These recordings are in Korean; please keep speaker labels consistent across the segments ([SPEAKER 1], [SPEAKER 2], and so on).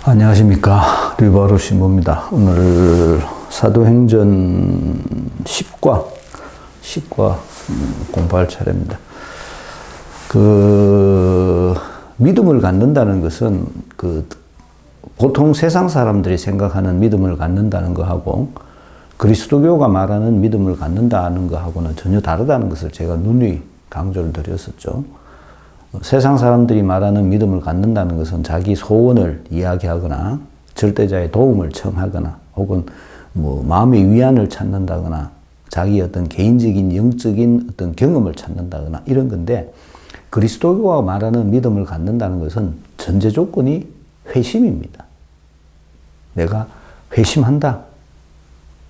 [SPEAKER 1] 안녕하십니까. 류바로 신부입니다. 오늘 사도행전 10과 공부할 차례입니다. 믿음을 갖는다는 것은 보통 세상 사람들이 생각하는 믿음을 갖는다는 것하고 그리스도교가 말하는 믿음을 갖는다는 것하고는 전혀 다르다는 것을 제가 누누이 강조를 드렸었죠. 세상 사람들이 말하는 믿음을 갖는다는 것은 자기 소원을 이야기하거나 절대자의 도움을 청하거나 혹은 마음의 위안을 찾는다거나 자기 어떤 개인적인 영적인 어떤 경험을 찾는다거나 이런 건데, 그리스도교가 말하는 믿음을 갖는다는 것은 전제 조건이 회심입니다. 내가 회심한다.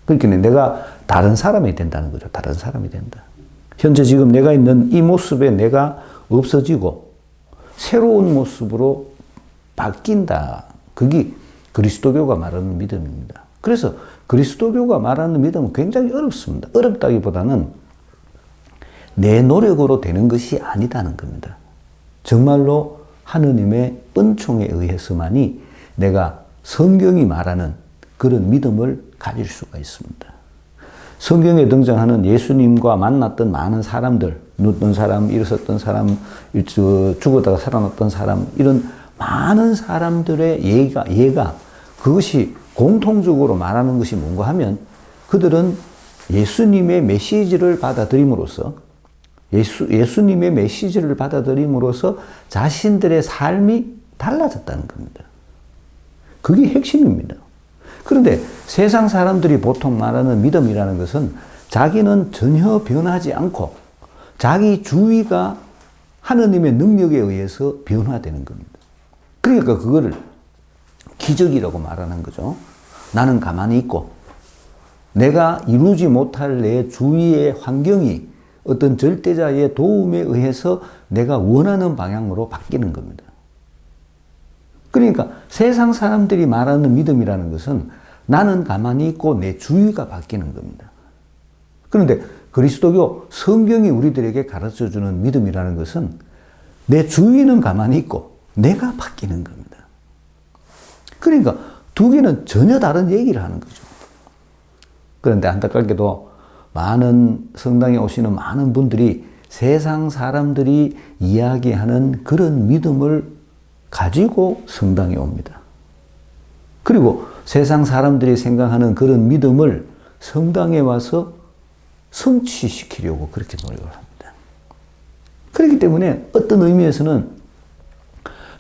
[SPEAKER 1] 그러니까 내가 다른 사람이 된다는 거죠. 다른 사람이 된다. 현재 지금 내가 있는 이 모습에 내가 없어지고 새로운 모습으로 바뀐다. 그게 그리스도교가 말하는 믿음입니다. 그래서 그리스도교가 말하는 믿음은 굉장히 어렵습니다. 어렵다기보다는 내 노력으로 되는 것이 아니다는 겁니다. 정말로 하느님의 은총에 의해서만이 내가 성경이 말하는 그런 믿음을 가질 수가 있습니다. 성경에 등장하는 예수님과 만났던 많은 사람들, 눕던 사람, 일어섰던 사람, 죽었다가 살아났던 사람, 이런 많은 사람들의 예가 그것이 공통적으로 말하는 것이 뭔가 하면 그들은 예수님의 메시지를 받아들임으로써 예수님의 메시지를 받아들임으로써 자신들의 삶이 달라졌다는 겁니다. 그게 핵심입니다. 그런데 세상 사람들이 보통 말하는 믿음이라는 것은 자기는 전혀 변하지 않고 자기 주위가 하느님의 능력에 의해서 변화되는 겁니다. 그러니까 그거를 기적이라고 말하는 거죠. 나는 가만히 있고 내가 이루지 못할 내 주위의 환경이 어떤 절대자의 도움에 의해서 내가 원하는 방향으로 바뀌는 겁니다. 그러니까 세상 사람들이 말하는 믿음이라는 것은 나는 가만히 있고 내 주위가 바뀌는 겁니다. 그런데 그리스도교 성경이 우리들에게 가르쳐주는 믿음이라는 것은 내 주위는 가만히 있고 내가 바뀌는 겁니다. 그러니까 두 개는 전혀 다른 얘기를 하는 거죠. 그런데 안타깝게도 많은 성당에 오시는 많은 분들이 세상 사람들이 이야기하는 그런 믿음을 가지고 성당에 옵니다. 그리고 세상 사람들이 생각하는 그런 믿음을 성당에 와서 성취시키려고 그렇게 노력을 합니다. 그렇기 때문에 어떤 의미에서는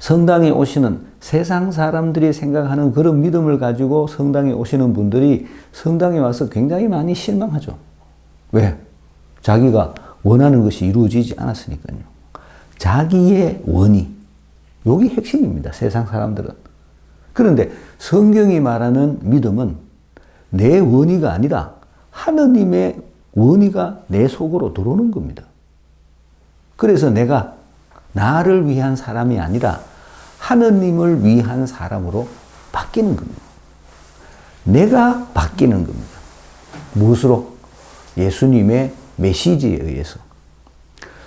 [SPEAKER 1] 성당에 오시는 세상 사람들이 생각하는 그런 믿음을 가지고 성당에 오시는 분들이 성당에 와서 굉장히 많이 실망하죠. 왜? 자기가 원하는 것이 이루어지지 않았으니까요. 자기의 원의. 여기 핵심입니다. 세상 사람들은. 그런데 성경이 말하는 믿음은 내 원의가 아니라 하느님의 원의가 내 속으로 들어오는 겁니다. 그래서 내가 나를 위한 사람이 아니라 하느님을 위한 사람으로 바뀌는 겁니다. 내가 바뀌는 겁니다. 무엇으로? 예수님의 메시지에 의해서.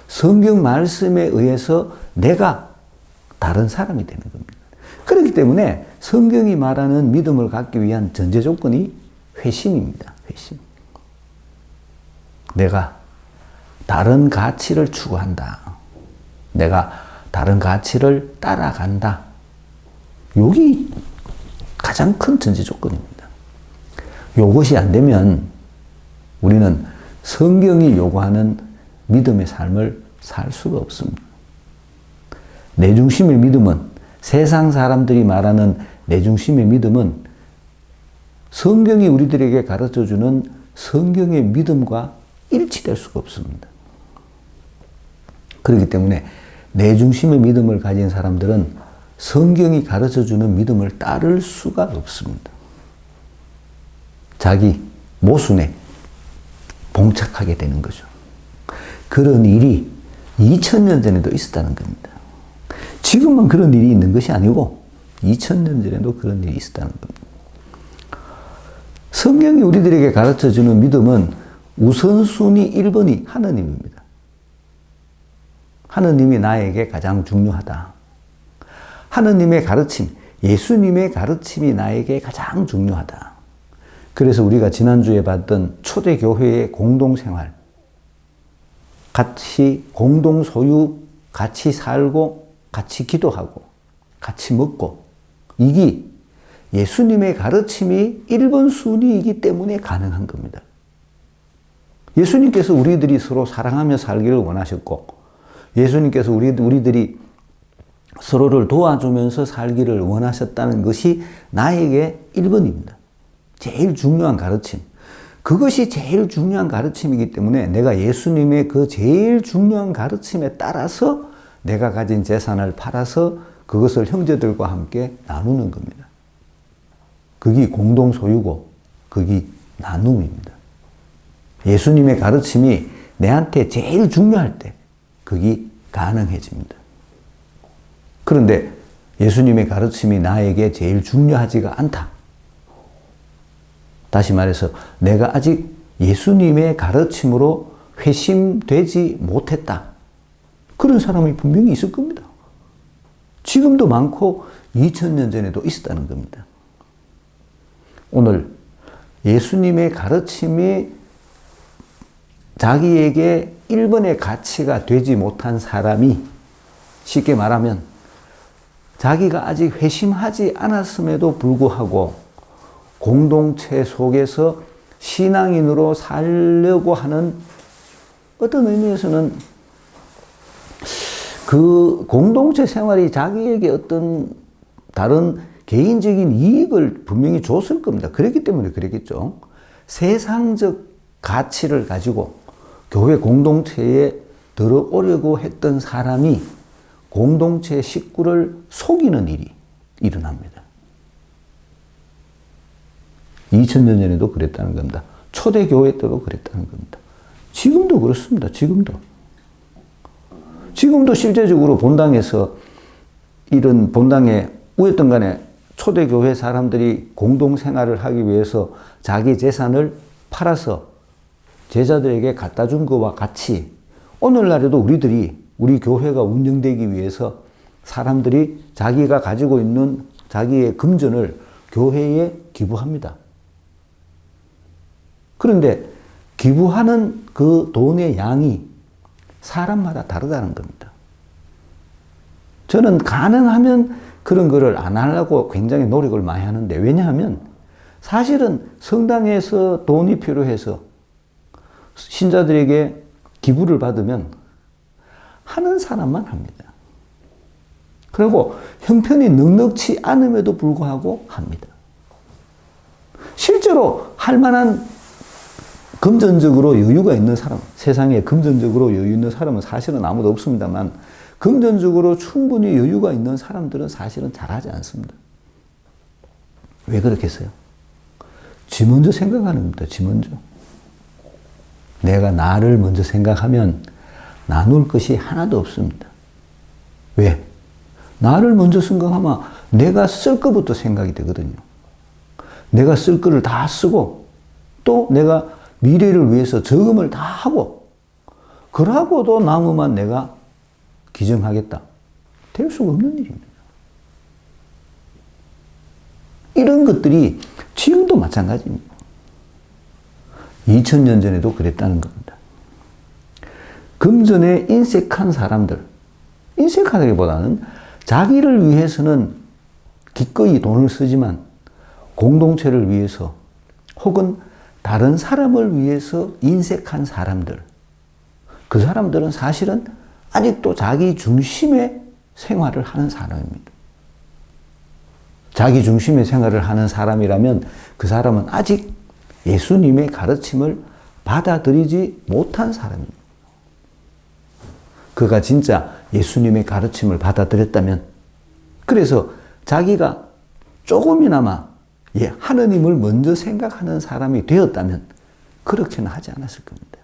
[SPEAKER 1] 성경 말씀에 의해서 내가 다른 사람이 되는 겁니다. 그렇기 때문에 성경이 말하는 믿음을 갖기 위한 전제 조건이 회심입니다. 회심. 내가 다른 가치를 추구한다. 내가 다른 가치를 따라간다. 여기 가장 큰 전제 조건입니다. 이것이 안 되면 우리는 성경이 요구하는 믿음의 삶을 살 수가 없습니다. 내 중심의 믿음은, 세상 사람들이 말하는 내 중심의 믿음은 성경이 우리들에게 가르쳐주는 성경의 믿음과 일치될 수가 없습니다. 그렇기 때문에 내 중심의 믿음을 가진 사람들은 성경이 가르쳐주는 믿음을 따를 수가 없습니다. 자기 모순에 봉착하게 되는 거죠. 그런 일이 2000년 전에도 있었다는 겁니다. 지금만 그런 일이 있는 것이 아니고 2000년 전에도 그런 일이 있었다는 겁니다. 성경이 우리들에게 가르쳐주는 믿음은 우선순위 1번이 하느님입니다. 하느님이 나에게 가장 중요하다. 하느님의 가르침, 예수님의 가르침이 나에게 가장 중요하다. 그래서 우리가 지난주에 봤던 초대교회의 공동생활, 같이 공동소유, 같이 살고, 같이 기도하고, 같이 먹고, 이게 예수님의 가르침이 1번 순위이기 때문에 가능한 겁니다. 예수님께서 우리들이 서로 사랑하며 살기를 원하셨고, 예수님께서 우리들이 서로를 도와주면서 살기를 원하셨다는 것이 나에게 1번입니다. 제일 중요한 가르침. 그것이 제일 중요한 가르침이기 때문에 내가 예수님의 그 제일 중요한 가르침에 따라서 내가 가진 재산을 팔아서 그것을 형제들과 함께 나누는 겁니다. 그게 공동소유고 그게 나눔입니다. 예수님의 가르침이 내한테 제일 중요할 때 그게 가능해집니다. 그런데 예수님의 가르침이 나에게 제일 중요하지가 않다. 다시 말해서 내가 아직 예수님의 가르침으로 회심되지 못했다. 그런 사람이 분명히 있을 겁니다. 지금도 많고 2000년 전에도 있었다는 겁니다. 오늘 예수님의 가르침이 자기에게 1번의 가치가 되지 못한 사람이 쉽게 말하면 자기가 아직 회심하지 않았음에도 불구하고 공동체 속에서 신앙인으로 살려고 하는 어떤 의미에서는 그 공동체 생활이 자기에게 어떤 다른 개인적인 이익을 분명히 줬을 겁니다. 그랬기 때문에 그랬겠죠. 세상적 가치를 가지고 교회 공동체에 들어오려고 했던 사람이 공동체 식구를 속이는 일이 일어납니다. 2000년 전에도 그랬다는 겁니다. 초대교회 때도 그랬다는 겁니다. 지금도 그렇습니다. 지금도 실제적으로 본당에서 이런 본당에 우였던 간에 초대교회 사람들이 공동생활을 하기 위해서 자기 재산을 팔아서 제자들에게 갖다 준 것과 같이 오늘날에도 우리 교회가 운영되기 위해서 사람들이 자기가 가지고 있는 자기의 금전을 교회에 기부합니다. 그런데 기부하는 그 돈의 양이 사람마다 다르다는 겁니다. 저는 가능하면 그런 거를 안 하려고 굉장히 노력을 많이 하는데, 왜냐하면 사실은 성당에서 돈이 필요해서 신자들에게 기부를 받으면 하는 사람만 합니다. 그리고 형편이 넉넉치 않음에도 불구하고 합니다. 실제로 할 만한 금전적으로 여유가 있는 사람, 세상에 금전적으로 여유 있는 사람은 사실은 아무도 없습니다만 금전적으로 충분히 여유가 있는 사람들은 사실은 잘하지 않습니다. 왜 그렇겠어요? 지 먼저 생각하는 겁니다. 지 먼저. 내가 나를 먼저 생각하면 나눌 것이 하나도 없습니다. 왜? 나를 먼저 생각하면 내가 쓸 것부터 생각이 되거든요. 내가 쓸 거를 다 쓰고 또 내가 미래를 위해서 저금을 다 하고 그러고도 남으면 내가 기증하겠다. 될 수가 없는 일입니다. 이런 것들이 지금도 마찬가지입니다. 2000년 전에도 그랬다는 겁니다. 금전에 인색한 사람들, 인색하다기보다는 자기를 위해서는 기꺼이 돈을 쓰지만 공동체를 위해서 혹은 다른 사람을 위해서 인색한 사람들, 그 사람들은 사실은 아직도 자기 중심의 생활을 하는 사람입니다. 자기 중심의 생활을 하는 사람이라면 그 사람은 아직 예수님의 가르침을 받아들이지 못한 사람입니다. 그가 진짜 예수님의 가르침을 받아들였다면, 그래서 자기가 조금이나마 하느님을 먼저 생각하는 사람이 되었다면 그렇게는 하지 않았을 겁니다.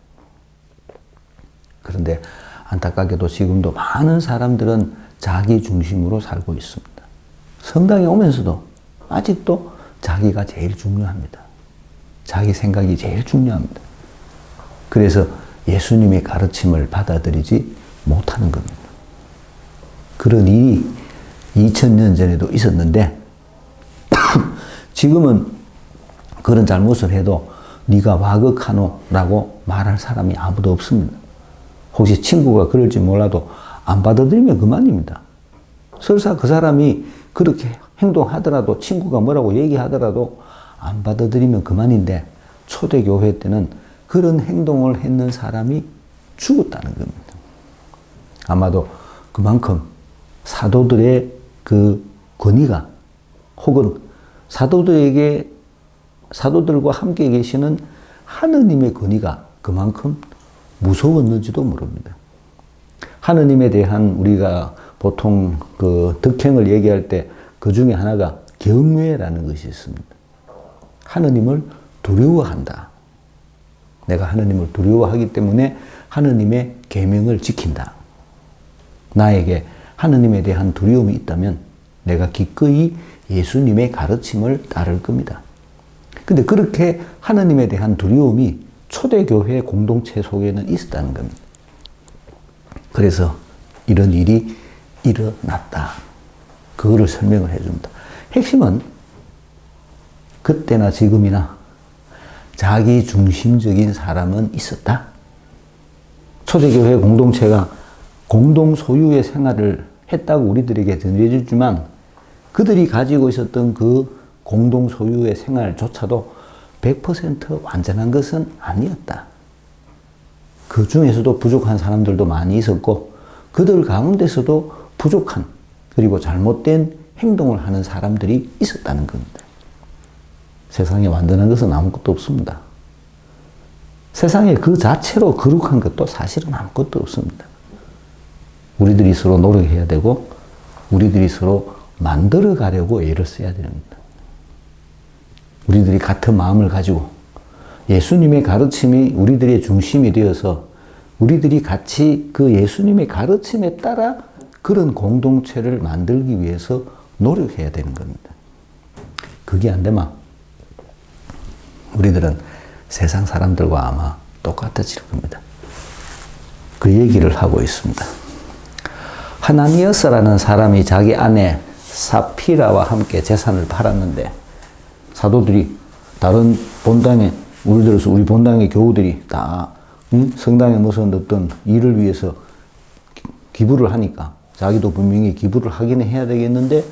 [SPEAKER 1] 그런데 안타깝게도 지금도 많은 사람들은 자기 중심으로 살고 있습니다. 성당에 오면서도 아직도 자기가 제일 중요합니다. 자기 생각이 제일 중요합니다. 그래서 예수님의 가르침을 받아들이지 못하는 겁니다. 그런 일이 2000년 전에도 있었는데 지금은 그런 잘못을 해도 네가 와극하노라고 말할 사람이 아무도 없습니다. 혹시 친구가 그럴지 몰라도 안 받아들이면 그만입니다. 설사 그 사람이 그렇게 행동하더라도 친구가 뭐라고 얘기하더라도 안 받아들이면 그만인데 초대교회 때는 그런 행동을 했는 사람이 죽었다는 겁니다. 아마도 그만큼 사도들의 그 권위가 혹은 사도들과 함께 계시는 하느님의 권위가 그만큼 무서웠는지도 모릅니다. 하느님에 대한 우리가 보통 그 덕행을 얘기할 때 그 중에 하나가 경외라는 것이 있습니다. 하느님을 두려워한다. 내가 하느님을 두려워하기 때문에 하느님의 계명을 지킨다. 나에게 하느님에 대한 두려움이 있다면 내가 기꺼이 예수님의 가르침을 따를 겁니다. 근데 그렇게 하느님에 대한 두려움이 초대교회 공동체 속에는 있었다는 겁니다. 그래서 이런 일이 일어났다. 그거를 설명을 해줍니다. 핵심은 그때나 지금이나 자기 중심적인 사람은 있었다. 초대교회 공동체가 공동 소유의 생활을 했다고 우리들에게 전해주지만 그들이 가지고 있었던 그 공동 소유의 생활조차도 100% 완전한 것은 아니었다. 그 중에서도 부족한 사람들도 많이 있었고 그들 가운데서도 부족한 그리고 잘못된 행동을 하는 사람들이 있었다는 겁니다. 세상에 완전한 것은 아무것도 없습니다. 세상에 그 자체로 거룩한 것도 사실은 아무것도 없습니다. 우리들이 서로 노력해야 되고 우리들이 서로 만들어 가려고 애를 써야 됩니다. 우리들이 같은 마음을 가지고 예수님의 가르침이 우리들의 중심이 되어서 우리들이 같이 그 예수님의 가르침에 따라 그런 공동체를 만들기 위해서 노력해야 되는 겁니다. 그게 안 되면 우리들은 세상 사람들과 아마 똑같아질 겁니다. 그 얘기를 하고 있습니다. 하나니아스라는 사람이 자기 아내 사피라와 함께 재산을 팔았는데 사도들이 다른 본당에 예를 들어서 우리 본당의 교우들이 다 성당에 무슨 어떤 일을 위해서 기부를 하니까 자기도 분명히 기부를 하긴 해야 되겠는데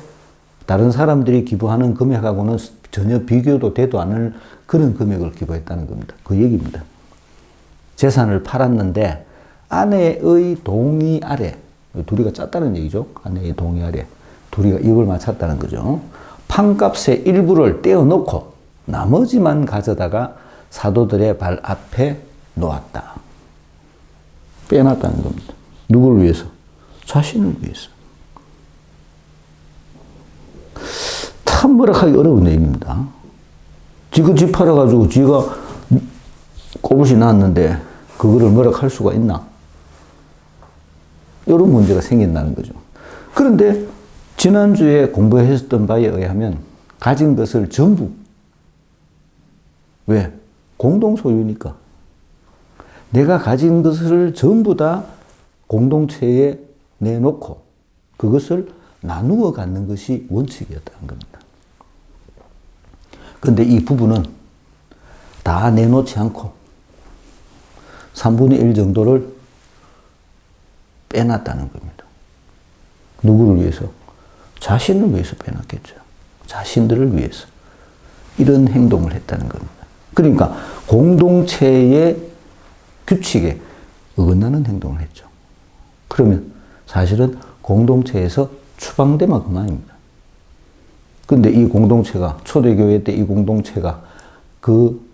[SPEAKER 1] 다른 사람들이 기부하는 금액하고는 전혀 비교도 되도 않을 그런 금액을 기부했다는 겁니다. 그 얘기입니다. 재산을 팔았는데 아내의 동의 아래, 둘이가 짰다는 얘기죠. 아내의 동의 아래 둘이가 입을 맞췄다는 거죠. 판값의 일부를 떼어놓고 나머지만 가져다가 사도들의 발 앞에 놓았다. 빼놨다는 겁니다. 누구를 위해서? 자신을 위해서. 참 뭐라하기 어려운 얘기입니다. 지가 집 팔아가지고 지가 꼽을이 났는데 그거를 뭐라 할 수가 있나? 이런 문제가 생긴다는 거죠. 그런데 지난주에 공부했었던 바에 의하면 가진 것을 전부 왜? 공동소유니까. 내가 가진 것을 전부 다 공동체에 내놓고 그것을 나누어 갖는 것이 원칙이었다는 겁니다. 그런데 이 부부는 다 내놓지 않고 3분의 1 정도를 빼놨다는 겁니다. 누구를 위해서? 자신을 위해서 빼놨겠죠. 자신들을 위해서. 이런 행동을 했다는 겁니다. 그러니까 공동체의 규칙에 어긋나는 행동을 했죠. 그러면 사실은 공동체에서 추방되면 그만입니다. 근데 이 공동체가, 초대교회 때 이 공동체가 그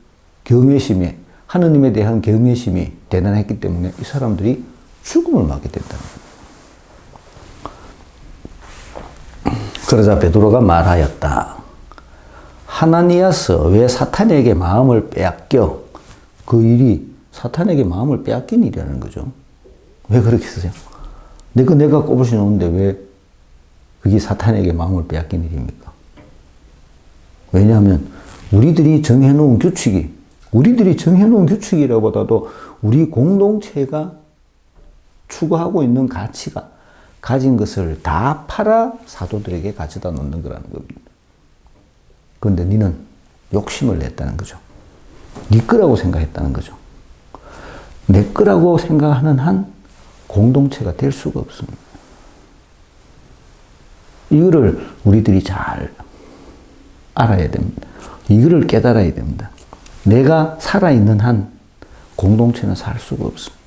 [SPEAKER 1] 경외심에, 하느님에 대한 경외심이 대단했기 때문에 이 사람들이 죽음을 맞게 된다는 겁니다. 그러자 베드로가 말하였다. 하나니아스, 왜 사탄에게 마음을 빼앗겨? 그 일이 사탄에게 마음을 빼앗긴 일이라는 거죠. 왜 그렇게 쓰세요? 내가 꼽으시 놓는데 왜 그게 사탄에게 마음을 빼앗긴 일입니까? 왜냐하면 우리들이 정해놓은 규칙이라보다도 우리 공동체가 추구하고 있는 가치가 가진 것을 다 팔아 사도들에게 가져다 놓는 거라는 겁니다. 그런데 너는 욕심을 냈다는 거죠. 네 거라고 생각했다는 거죠. 내 거라고 생각하는 한 공동체가 될 수가 없습니다. 이거를 우리들이 잘 알아야 됩니다. 이거를 깨달아야 됩니다. 내가 살아있는 한 공동체는 살 수가 없습니다.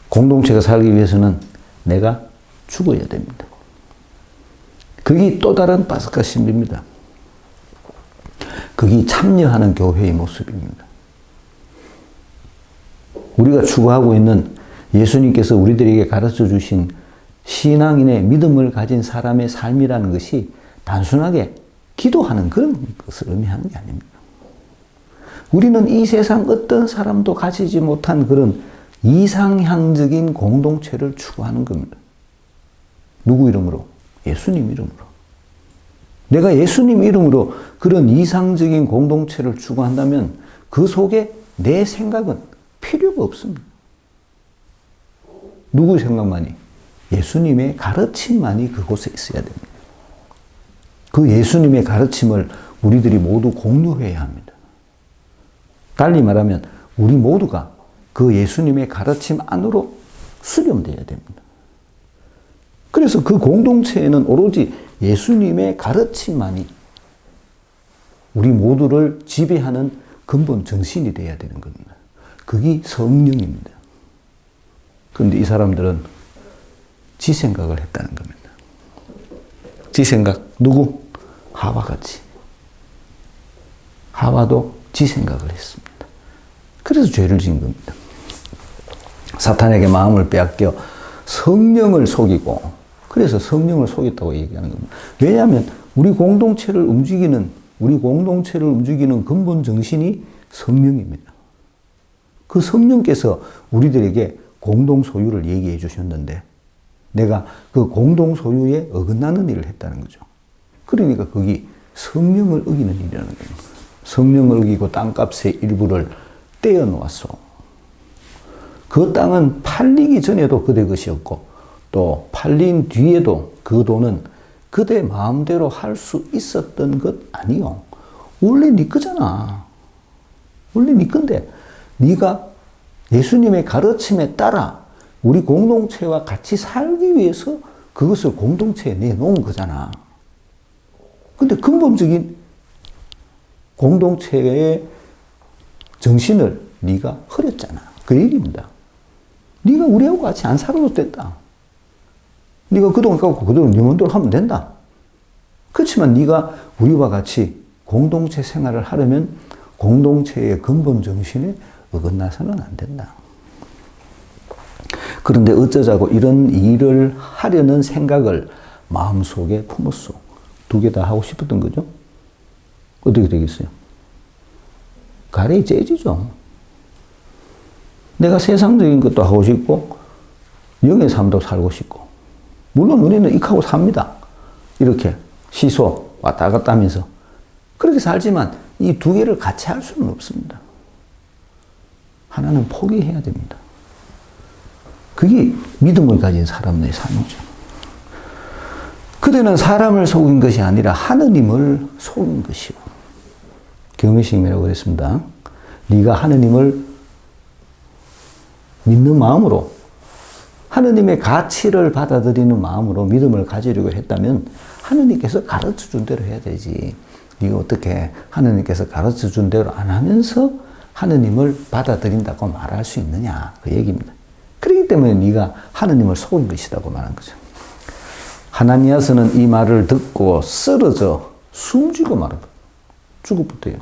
[SPEAKER 1] 공동체가 살기 위해서는 내가 죽어야 됩니다. 그게 또 다른 파스카 신비입니다. 그게 참여하는 교회의 모습입니다. 우리가 추구하고 있는 예수님께서 우리들에게 가르쳐 주신 신앙인의 믿음을 가진 사람의 삶이라는 것이 단순하게 기도하는 그런 것을 의미하는 게 아닙니다. 우리는 이 세상 어떤 사람도 가지지 못한 그런 이상향적인 공동체를 추구하는 겁니다. 누구 이름으로? 예수님 이름으로. 내가 예수님 이름으로 그런 이상적인 공동체를 추구한다면 그 속에 내 생각은 필요가 없습니다. 누구 생각만이? 예수님의 가르침만이 그곳에 있어야 됩니다. 그 예수님의 가르침을 우리들이 모두 공유해야 합니다. 달리 말하면 우리 모두가 그 예수님의 가르침 안으로 수렴되어야 됩니다. 그래서 그 공동체에는 오로지 예수님의 가르침만이 우리 모두를 지배하는 근본 정신이 되어야 되는 겁니다. 그게 성령입니다. 그런데 이 사람들은 지 생각을 했다는 겁니다. 지 생각. 누구? 하와같이. 하와도 지 생각을 했습니다. 그래서 죄를 지은 겁니다. 사탄에게 마음을 빼앗겨 성령을 속이고, 그래서 성령을 속였다고 얘기하는 겁니다. 왜냐하면 우리 공동체를 움직이는 근본 정신이 성령입니다. 그 성령께서 우리들에게 공동 소유를 얘기해 주셨는데 내가 그 공동 소유에 어긋나는 일을 했다는 거죠. 그러니까 그게 성령을 어기는 일이라는 겁니다. 성령을 어기고 땅값의 일부를 떼어놓았어. 그 땅은 팔리기 전에도 그대 것이었고 또 팔린 뒤에도 그 돈은 그대 마음대로 할 수 있었던 것 아니요. 원래 네 거잖아. 원래 네 건데 네가 예수님의 가르침에 따라 우리 공동체와 같이 살기 위해서 그것을 공동체에 내놓은 거잖아. 근데 근본적인 공동체의 정신을 네가 흐렸잖아. 그 얘기입니다. 네가 우리하고 같이 안 살아도 된다. 네가 그 돈 갖고 그 돈 네 맘대로 하면 된다. 그렇지만 네가 우리와 같이 공동체 생활을 하려면 공동체의 근본 정신에 어긋나서는 안 된다. 그런데 어쩌자고 이런 일을 하려는 생각을 마음속에 품었어. 두 개 다 하고 싶었던 거죠. 어떻게 되겠어요? 가래이 째지죠. 내가 세상적인 것도 하고 싶고 영의 삶도 살고 싶고 물론 우리는 익하고 삽니다. 이렇게 시소 왔다 갔다 하면서 그렇게 살지만 이 두 개를 같이 할 수는 없습니다. 하나는 포기해야 됩니다. 그게 믿음을 가진 사람의 삶이죠. 그대는 사람을 속인 것이 아니라 하느님을 속인 것이요. 경외심이라고 그랬습니다. 네가 하느님을 믿는 마음으로 하느님의 가치를 받아들이는 마음으로 믿음을 가지려고 했다면 하느님께서 가르쳐준 대로 해야 되지. 네가 어떻게 하느님께서 가르쳐준 대로 안 하면서 하느님을 받아들인다고 말할 수 있느냐. 그 얘기입니다. 그렇기 때문에 네가 하느님을 속인 것이라고 말한 거죠. 하나니아스는 이 말을 듣고 쓰러져 숨지고 말아요. 죽어버려요.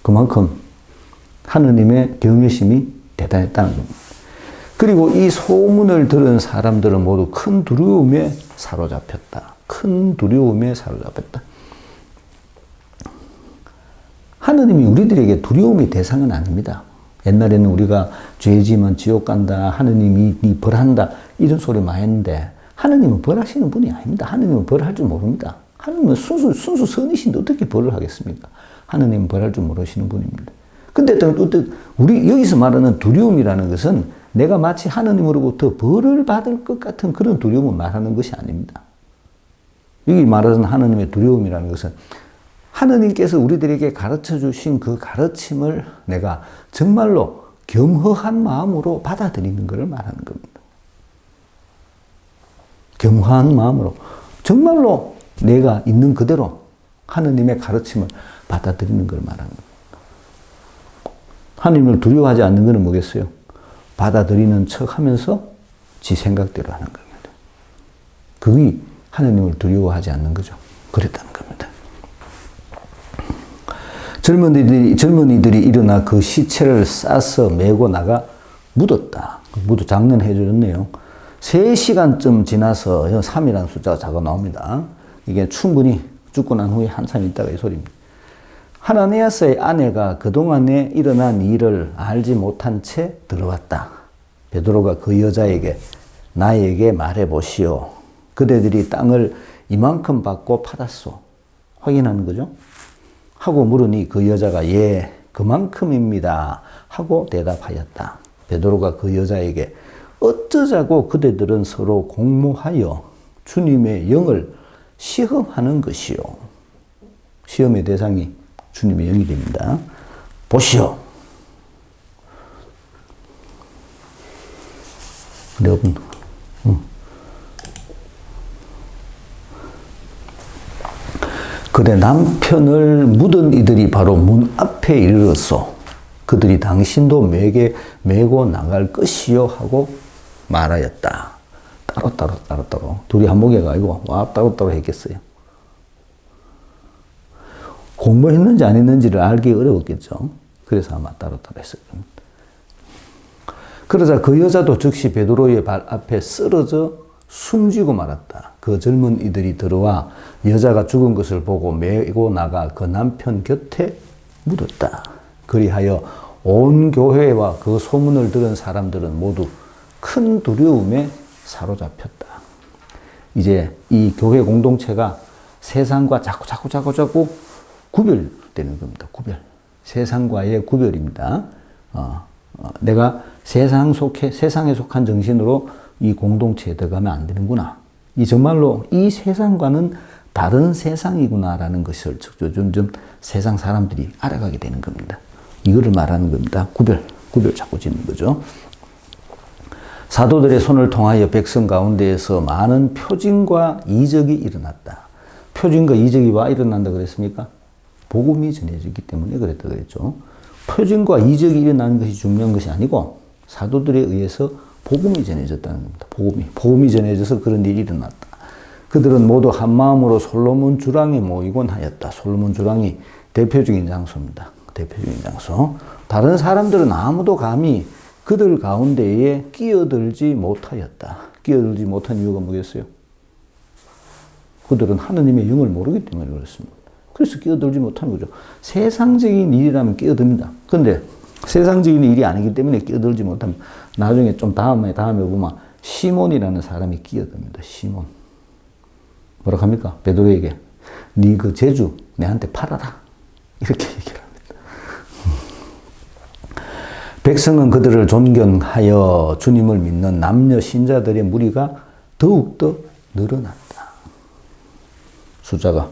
[SPEAKER 1] 그만큼 하느님의 경외심이 대단했다는 겁니다. 그리고 이 소문을 들은 사람들은 모두 큰 두려움에 사로잡혔다. 큰 두려움에 사로잡혔다. 하느님이 우리들에게 두려움의 대상은 아닙니다. 옛날에는 우리가 죄지면 지옥 간다, 하느님이 네 벌한다 이런 소리 많이 했는데 하느님은 벌하시는 분이 아닙니다. 하느님은 벌할 줄 모릅니다. 하느님은 순수 선이신데 어떻게 벌을 하겠습니까? 하느님은 벌할 줄 모르시는 분입니다. 근데 우리 여기서 말하는 두려움이라는 것은 내가 마치 하느님으로부터 벌을 받을 것 같은 그런 두려움을 말하는 것이 아닙니다. 여기 말하는 하느님의 두려움이라는 것은 하느님께서 우리들에게 가르쳐 주신 그 가르침을 내가 정말로 겸허한 마음으로 받아들이는 것을 말하는 겁니다. 겸허한 마음으로 정말로 내가 있는 그대로 하느님의 가르침을 받아들이는 걸 말하는 겁니다. 하느님을 두려워하지 않는 것은 뭐겠어요? 받아들이는 척 하면서 지 생각대로 하는 겁니다. 그게 하느님을 두려워하지 않는 거죠. 그랬다는 겁니다. 젊은이들이 일어나 그 시체를 싸서 메고 나가 묻었다. 작년에 해주셨네요. 3시간쯤 지나서 3이라는 숫자가 자꾸 나옵니다. 이게 충분히 죽고 난 후에 한참 있다가 이 소리입니다. 하나니아스의 아내가 그동안에 일어난 일을 알지 못한 채 들어왔다. 베드로가 그 여자에게 나에게 말해보시오. 그대들이 땅을 이만큼 받고 팔았소. 확인하는 거죠. 하고 물으니 그 여자가 예, 그만큼입니다. 하고 대답하였다. 베드로가 그 여자에게 어쩌자고 그대들은 서로 공모하여 주님의 영을 시험하는 것이요. 시험의 대상이 주님의 영이 됩니다. 보시오. 여러분, 그대 남편을 묻은 이들이 바로 문 앞에 이르렀소. 그들이 당신도 메고 나갈 것이요 하고 말하였다. 따로. 둘이 한목에 가지고 따로 했겠어요. 공부했는지 안 했는지를 알기 어려웠겠죠. 그래서 아마 따로 했을 겁니다. 그러자 그 여자도 즉시 베드로의 발 앞에 쓰러져 숨지고 말았다. 그 젊은 이들이 들어와 여자가 죽은 것을 보고 메고 나가 그 남편 곁에 묻었다. 그리하여 온 교회와 그 소문을 들은 사람들은 모두 큰 두려움에 사로잡혔다. 이제 이 교회 공동체가 세상과 자꾸 구별되는 겁니다. 구별. 세상과의 구별입니다. 내가 세상에 속한 정신으로 이 공동체에 들어가면 안 되는구나. 이 정말로 이 세상과는 다른 세상이구나라는 것을 점점 세상 사람들이 알아가게 되는 겁니다. 이거를 말하는 겁니다. 구별 자꾸 짓는 거죠. 사도들의 손을 통하여 백성 가운데에서 많은 표징과 이적이 일어났다. 표징과 이적이 왜 일어난다 그랬습니까? 복음이 전해지기 때문에 그랬다 그랬죠. 표징과 이적이 일어나는 것이 중요한 것이 아니고 사도들에 의해서 복음이 전해졌다는 겁니다. 복음이 전해져서 그런 일이 일어났다. 그들은 모두 한 마음으로 솔로몬 주랑에 모이곤 하였다. 솔로몬 주랑이 대표적인 장소입니다. 대표적인 장소. 다른 사람들은 아무도 감히 그들 가운데에 끼어들지 못하였다. 끼어들지 못한 이유가 뭐겠어요? 그들은 하느님의 영을 모르기 때문에 그렇습니다. 그래서 끼어들지 못하는 거죠. 세상적인 일이라면 끼어듭니다. 그런데 세상적인 일이 아니기 때문에 끼어들지 못합니다. 나중에 좀 다음에 보면 시몬이라는 사람이 끼어듭니다. 시몬. 뭐라고 합니까? 베드로에게 네 그 제주 내한테 팔아라. 이렇게 얘기를 합니다. 백성은 그들을 존경하여 주님을 믿는 남녀 신자들의 무리가 더욱더 늘어났다. 숫자가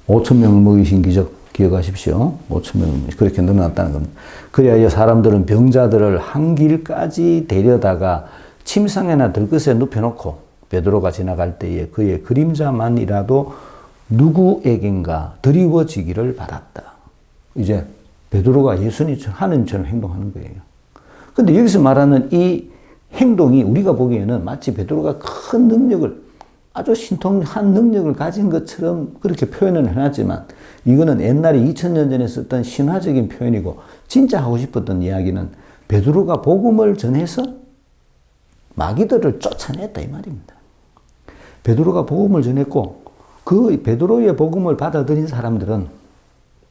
[SPEAKER 1] 5,000명을 먹이신 기적 기억하십시오. 5,000명을 그렇게 늘어났다는 겁니다. 그리하여 사람들은 병자들을 한 길까지 데려다가 침상에나 들것에 눕혀놓고 베드로가 지나갈 때에 그의 그림자만이라도 누구에겐가 드리워지기를 바랐다. 이제 베드로가 예수님처럼 하느님처럼 행동하는 거예요. 그런데 여기서 말하는 이 행동이 우리가 보기에는 마치 베드로가 큰 능력을 아주 신통한 능력을 가진 것처럼 그렇게 표현을 해놨지만 이거는 옛날에 2000년 전에 썼던 신화적인 표현이고 진짜 하고 싶었던 이야기는 베드로가 복음을 전해서 마귀들을 쫓아냈다 이 말입니다. 베드로가 복음을 전했고 그 베드로의 복음을 받아들인 사람들은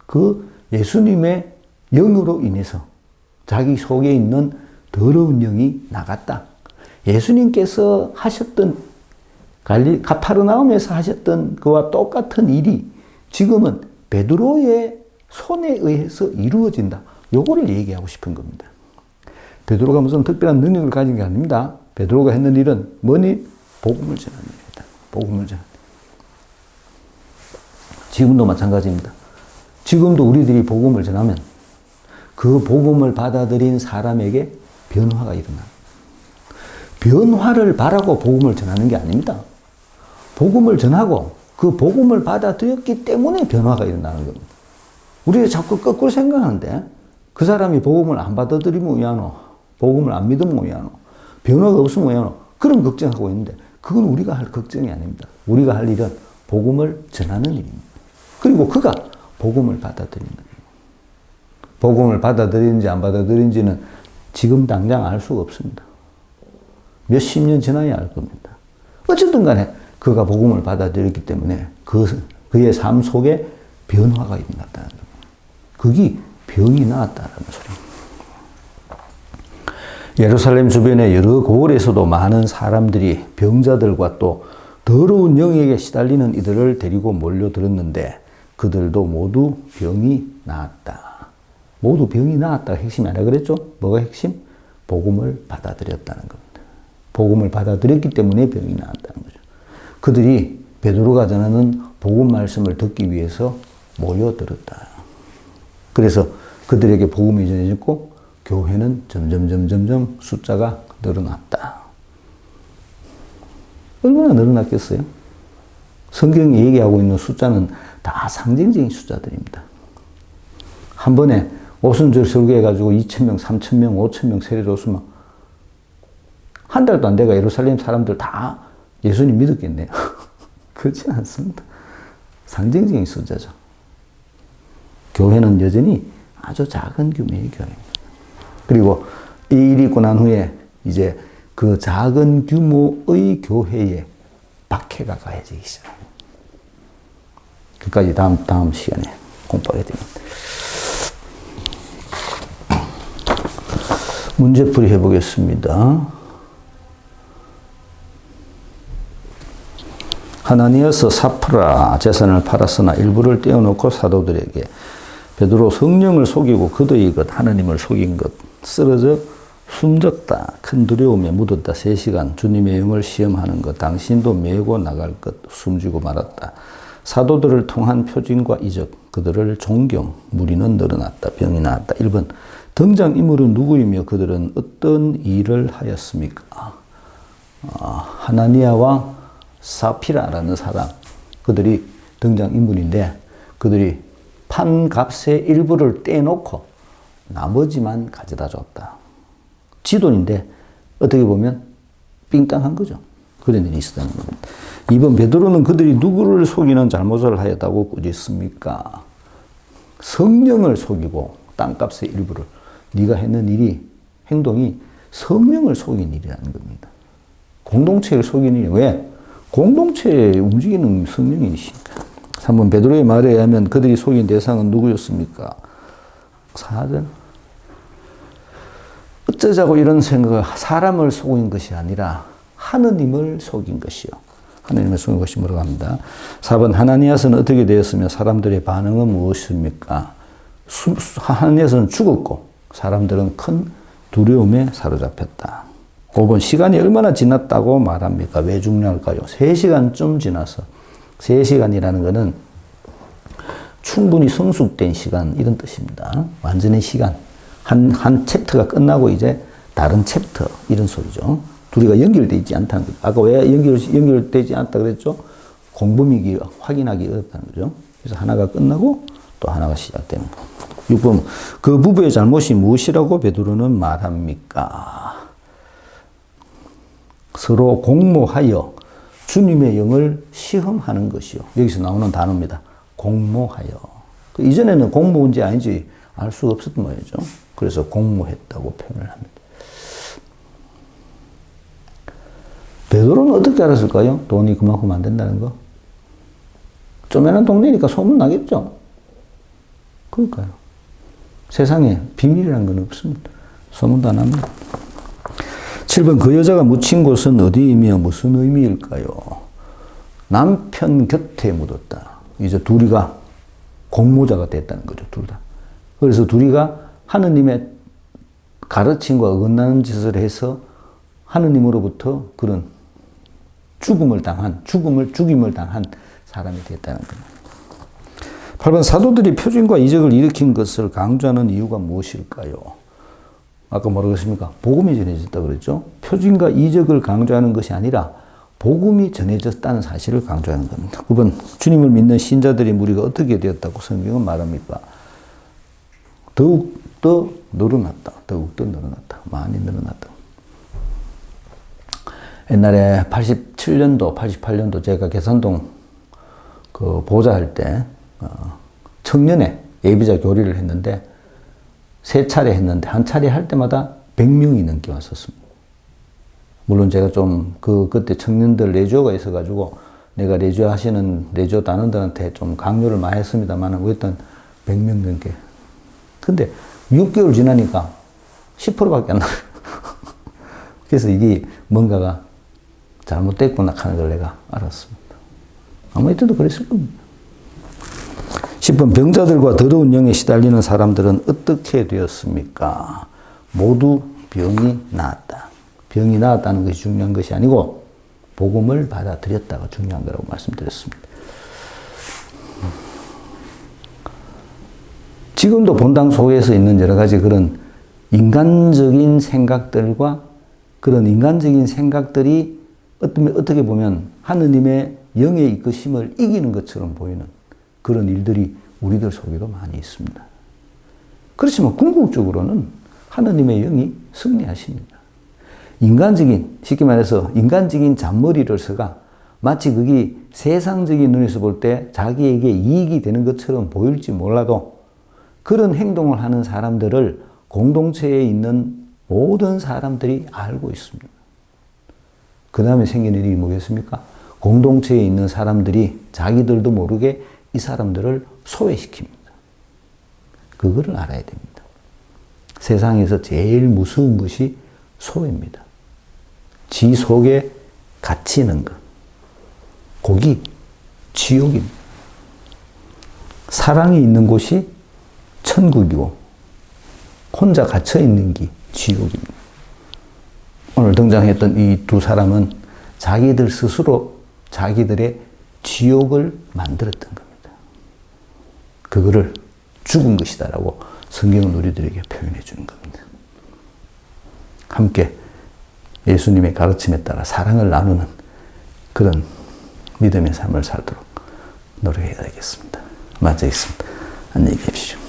[SPEAKER 1] 그 예수님의 영으로 인해서 자기 속에 있는 더러운 영이 나갔다. 예수님께서 하셨던 가파르나움에서 하셨던 그와 똑같은 일이 지금은 베드로의 손에 의해서 이루어진다. 요거를 얘기하고 싶은 겁니다. 베드로가 무슨 특별한 능력을 가진 게 아닙니다. 베드로가 했는 일은 뭐니? 복음을 전하는 일이다. 복음을 전하는 일. 지금도 마찬가지입니다. 지금도 우리들이 복음을 전하면 그 복음을 받아들인 사람에게 변화가 일어나. 변화를 바라고 복음을 전하는 게 아닙니다. 복음을 전하고 그 복음을 받아들였기 때문에 변화가 일어나는 겁니다. 우리가 자꾸 거꾸로 생각하는데 그 사람이 복음을 안 받아들이면 왜하노? 복음을 안 믿으면 왜하노? 변화가 없으면 왜하노? 그런 걱정하고 있는데 그건 우리가 할 걱정이 아닙니다. 우리가 할 일은 복음을 전하는 일입니다. 그리고 그가 복음을 받아들이는 거예요. 복음을 받아들이는지 안 받아들이는지는 지금 당장 알 수가 없습니다. 몇십 년 지나야 알 겁니다. 어쨌든 간에 그가 복음을 받아들였기 때문에 그의 삶 속에 변화가 일어났다는 겁니다. 그게 병이 나았다는 소리입니다. 예루살렘 주변의 여러 고을에서도 많은 사람들이 병자들과 또 더러운 영에게 시달리는 이들을 데리고 몰려들었는데 그들도 모두 병이 나았다. 모두 병이 나았다가 핵심이 아니라 그랬죠? 뭐가 핵심? 복음을 받아들였다는 겁니다. 복음을 받아들였기 때문에 병이 나았다는 거죠. 그들이 베드로가 전하는 복음 말씀을 듣기 위해서 모여들었다. 그래서 그들에게 복음이 전해졌고 교회는 점점 숫자가 늘어났다. 얼마나 늘어났겠어요? 성경이 얘기하고 있는 숫자는 다 상징적인 숫자들입니다. 한 번에 오순절 설교해가지고 2,000명, 3,000명, 5,000명 세례줬으면 한 달도 안 돼가 예루살렘 사람들 다 예수님 믿었겠네요. 그렇지 않습니다. 상징적인 숫자죠. 교회는 여전히 아주 작은 규모의 교회입니다. 그리고 이 일이 있고 난 후에 이제 그 작은 규모의 교회에 박해가 가해지기 시작합니다. 그까지 다음 시간에 공부하게 됩니다. 문제풀이 해보겠습니다. 하나니아서 사프라 재산을 팔았으나 일부를 떼어놓고 사도들에게 베드로 성령을 속이고 그들의 것 하나님을 속인 것 쓰러져 숨졌다. 큰 두려움에 묻었다. 3시간 주님의 영을 시험하는 것 당신도 메고 나갈 것 숨지고 말았다. 사도들을 통한 표징과 이적 그들을 존경 무리는 늘어났다. 병이 나았다. 1번 등장인물은 누구이며 그들은 어떤 일을 하였습니까? 하나니아와 사피라라는 사람 그들이 등장인물인데 그들이 판 값의 일부를 떼놓고 나머지만 가져다 줬다. 지돈인데 어떻게 보면 삥땅한 거죠. 그런 일이 있었다는 겁니다. 2번 베드로는 그들이 누구를 속이는 잘못을 하였다고 꾸짖습니까? 성령을 속이고 땅값의 일부를 네가 했는 일이 행동이 성령을 속인 일이라는 겁니다. 공동체를 속인 일이 왜? 공동체에 움직이는 성령이시니까. 3번 베드로의 말에 의하면 그들이 속인 대상은 누구였습니까? 4절 어쩌자고 이런 생각을 사람을 속인 것이 아니라 하느님을 속인 것이요. 하느님을 속인 것이 뭐라고 합니다. 4번 하나니아서는 어떻게 되었으며 사람들의 반응은 무엇입니까? 하나니아서는 죽었고 사람들은 큰 두려움에 사로잡혔다. 5번 시간이 얼마나 지났다고 말합니까? 왜 죽냐할까요? 3시간쯤 지나서 3시간이라는 것은 충분히 성숙된 시간 이런 뜻입니다. 완전히 시간. 한 챕터가 끝나고 이제 다른 챕터 이런 소리죠. 둘이가 연결되어 있지 않다는 거죠. 아까 왜 연결되지 않다 그랬죠? 공범이기 확인하기 어렵다는 거죠. 그래서 하나가 끝나고 또 하나가 시작되는 거. 6번 그 부부의 잘못이 무엇이라고 베드로는 말합니까? 서로 공모하여 주님의 영을 시험하는 것이요. 여기서 나오는 단어입니다. 공모하여. 이전에는 공모인지 아닌지 알 수가 없었던 말이죠. 그래서 공모했다고 표현을 합니다. 베드로는 어떻게 알았을까요? 돈이 그만큼 안 된다는 거. 쪼매난 동네니까 소문나겠죠. 그러니까요. 세상에 비밀이라는 건 없습니다. 소문도 안 합니다. 7번 그 여자가 묻힌 곳은 어디이며 무슨 의미일까요? 남편 곁에 묻었다. 이제 둘이가 공모자가 됐다는 거죠. 둘 다. 그래서 둘이가 하느님의 가르침과 어긋나는 짓을 해서 하느님으로부터 그런 죽임을 당한 사람이 됐다는 겁니다. 8번 사도들이 표준과 이적을 일으킨 것을 강조하는 이유가 무엇일까요? 아까 뭐라고 했습니까? 복음이 전해졌다 그랬죠? 표준과 이적을 강조하는 것이 아니라 복음이 전해졌다는 사실을 강조하는 겁니다. 9번 주님을 믿는 신자들의 무리가 어떻게 되었다고 성경은 말합니까? 더욱더 늘어났다. 많이 늘어났다. 옛날에 87년도, 88년도 제가 계산동 그 보좌할 때 청년회 예비자 교리를 했는데 3차례 했는데 한 차례 할 때마다 100명이 넘게 왔었습니다. 물론 제가 좀 그때 청년들 레조가 있어가지고 내가 레조 하시는 레조 단원들한테 좀 강요를 많이 했습니다만 어쨌든 100명 넘게. 근데 6개월 지나니까 10%밖에 안 나요. 그래서 이게 뭔가가 잘못됐구나 하는 걸 내가 알았습니다. 아마 이때도 그랬을 겁니다. 10번 병자들과 더러운 영에 시달리는 사람들은 어떻게 되었습니까? 모두 병이 나았다. 병이 나았다는 것이 중요한 것이 아니고 복음을 받아들였다가 중요한 거라고 말씀드렸습니다. 지금도 본당 속에서 있는 여러 가지 그런 인간적인 생각들과 그런 인간적인 생각들이 어떻게 보면 하느님의 영의 이끄심을 이기는 것처럼 보이는 그런 일들이 우리들 속에도 많이 있습니다. 그렇지만 궁극적으로는 하느님의 영이 승리하십니다. 쉽게 말해서 인간적인 잔머리를 써가 마치 그게 세상적인 눈에서 볼 때 자기에게 이익이 되는 것처럼 보일지 몰라도 그런 행동을 하는 사람들을 공동체에 있는 모든 사람들이 알고 있습니다. 그 다음에 생긴 일이 뭐겠습니까? 공동체에 있는 사람들이 자기들도 모르게 이 사람들을 소외시킵니다. 그거를 알아야 됩니다. 세상에서 제일 무서운 것이 소외입니다. 지 속에 갇히는 것. 거기 지옥입니다. 사랑이 있는 곳이 천국이고 혼자 갇혀있는 게 지옥입니다. 오늘 등장했던 이 두 사람은 자기들 스스로 자기들의 지옥을 만들었던 겁니다. 그거를 죽은 것이다라고 성경은 우리들에게 표현해 주는 겁니다. 함께 예수님의 가르침에 따라 사랑을 나누는 그런 믿음의 삶을 살도록 노력해야 되겠습니다. 마치겠습니다. 안녕히 계십시오.